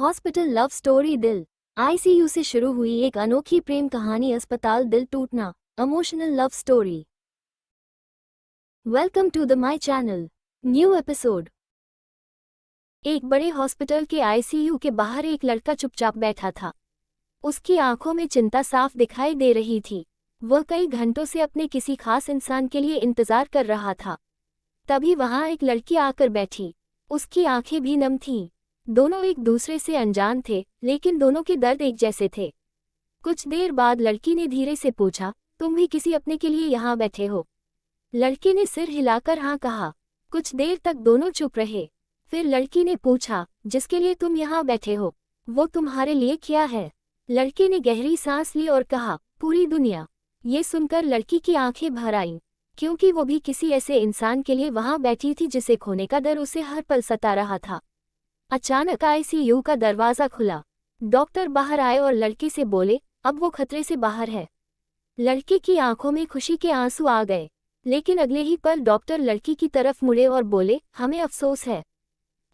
Hospital love story दिल। ICU से शुरू हुई एक अनोखी प्रेम कहानी, अस्पताल दिल टूटना, emotional love story. Welcome to the my channel. New episode. एक बड़े हॉस्पिटल के आईसीयू के बाहर एक लड़का चुपचाप बैठा था। उसकी आंखों में चिंता साफ दिखाई दे रही थी। वह कई घंटों से अपने किसी खास इंसान के लिए इंतजार कर रहा था। तभी वहां एक लड़की आकर बैठी। उसकी आंखें भी नम थीं। दोनों एक दूसरे से अनजान थे, लेकिन दोनों के दर्द एक जैसे थे। कुछ देर बाद लड़की ने धीरे से पूछा, तुम भी किसी अपने के लिए यहाँ बैठे हो? लड़के ने सिर हिलाकर हाँ कहा। कुछ देर तक दोनों चुप रहे। फिर लड़की ने पूछा, जिसके लिए तुम यहाँ बैठे हो, वो तुम्हारे लिए क्या है? लड़के ने गहरी सांस ली और कहा, पूरी दुनिया। ये सुनकर लड़की की आंखें भर आईं, क्योंकि वो भी किसी ऐसे इंसान के लिए वहां बैठी थी जिसे खोने का डर उसे हर पल सता रहा था। अचानक आईसीयू का दरवाजा खुला। डॉक्टर बाहर आए और लड़के से बोले, अब वो खतरे से बाहर है। लड़के की आंखों में खुशी के आंसू आ गए, लेकिन अगले ही पल डॉक्टर लड़की की तरफ मुड़े और बोले, हमें अफसोस है,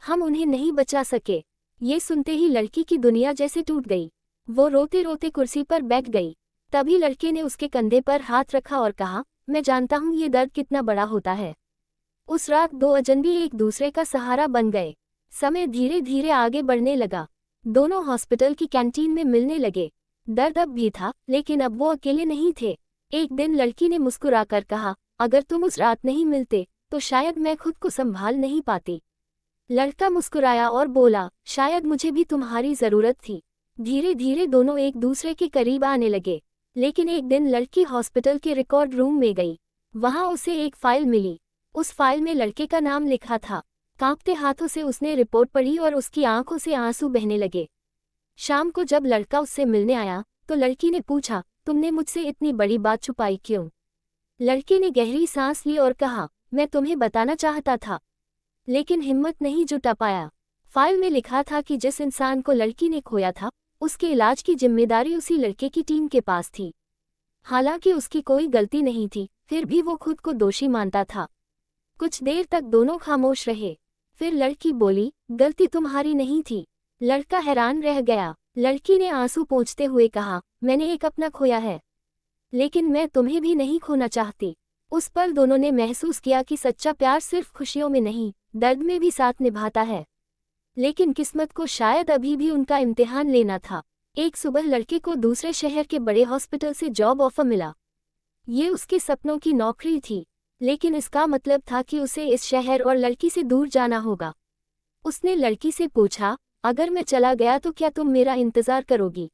हम उन्हें नहीं बचा सके। ये सुनते ही लड़की की दुनिया जैसे टूट गई। वो रोते रोते कुर्सी पर बैठ गई। तभी लड़के ने उसके कंधे पर हाथ रखा और कहा, मैं जानता हूँ ये दर्द कितना बड़ा होता है। उस रात दो अजनबी एक दूसरे का सहारा बन गए। समय धीरे धीरे आगे बढ़ने लगा। दोनों हॉस्पिटल की कैंटीन में मिलने लगे। दर्द अब भी था, लेकिन अब वो अकेले नहीं थे। एक दिन लड़की ने मुस्कुराकर कहा, अगर तुम उस रात नहीं मिलते तो शायद मैं खुद को संभाल नहीं पाती। लड़का मुस्कुराया और बोला, शायद मुझे भी तुम्हारी जरूरत थी। धीरे धीरे दोनों एक दूसरे के करीब आने लगे। लेकिन एक दिन लड़की हॉस्पिटल के रिकॉर्ड रूम में गई। वहां उसे एक फाइल मिली। उस फाइल में लड़के का नाम लिखा था। कांपते हाथों से उसने रिपोर्ट पढ़ी और उसकी आंखों से आंसू बहने लगे। शाम को जब लड़का उससे मिलने आया तो लड़की ने पूछा, तुमने मुझसे इतनी बड़ी बात छुपाई क्यों? लड़के ने गहरी सांस ली और कहा, मैं तुम्हें बताना चाहता था, लेकिन हिम्मत नहीं जुटा पाया। फाइल में लिखा था कि जिस इंसान को लड़की ने खोया था, उसके इलाज की जिम्मेदारी उसी लड़के की टीम के पास थी। हालांकि उसकी कोई गलती नहीं थी, फिर भी वो खुद को दोषी मानता था। कुछ देर तक दोनों खामोश रहे। फिर लड़की बोली, गलती तुम्हारी नहीं थी। लड़का हैरान रह गया। लड़की ने आंसू पोंछते हुए कहा, मैंने एक अपना खोया है, लेकिन मैं तुम्हें भी नहीं खोना चाहती। उस पल दोनों ने महसूस किया कि सच्चा प्यार सिर्फ खुशियों में नहीं, दर्द में भी साथ निभाता है। लेकिन किस्मत को शायद अभी भी उनका इम्तिहान लेना था। एक सुबह लड़के को दूसरे शहर के बड़े हॉस्पिटल से जॉब ऑफर मिला। ये उसके सपनों की नौकरी थी, लेकिन इसका मतलब था कि उसे इस शहर और लड़की से दूर जाना होगा। उसने लड़की से पूछा, अगर मैं चला गया तो क्या तुम मेरा इंतजार करोगी?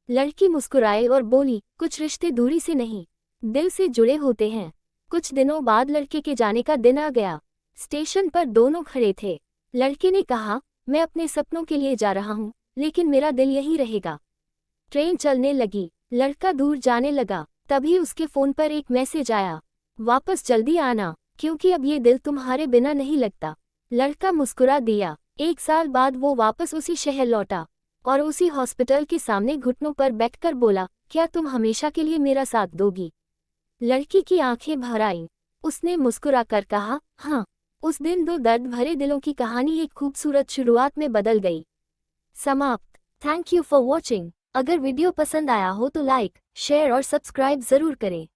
लड़की मुस्कुराई और बोली, कुछ रिश्ते दूरी से नहीं, दिल से जुड़े होते हैं। कुछ दिनों बाद लड़के के जाने का दिन आ गया। स्टेशन पर दोनों खड़े थे। लड़के ने कहा, मैं अपने सपनों के लिए जा रहा हूँ, लेकिन मेरा दिल यहीं रहेगा। ट्रेन चलने लगी। लड़का दूर जाने लगा। तभी उसके फोन पर एक मैसेज आया, वापस जल्दी आना, क्योंकि अब ये दिल तुम्हारे बिना नहीं लगता। लड़का मुस्कुरा दिया। एक साल बाद वो वापस उसी शहर लौटा और उसी हॉस्पिटल के सामने घुटनों पर बैठकर बोला, क्या तुम हमेशा के लिए मेरा साथ दोगी? लड़की की आंखें भर आईं। उसने मुस्कुराकर कहा, हाँ। उस दिन दो दर्द भरे दिलों की कहानी एक खूबसूरत शुरुआत में बदल गई। समाप्त। Thank you for watching. अगर वीडियो पसंद आया हो तो लाइक, शेयर और सब्सक्राइब जरूर करें।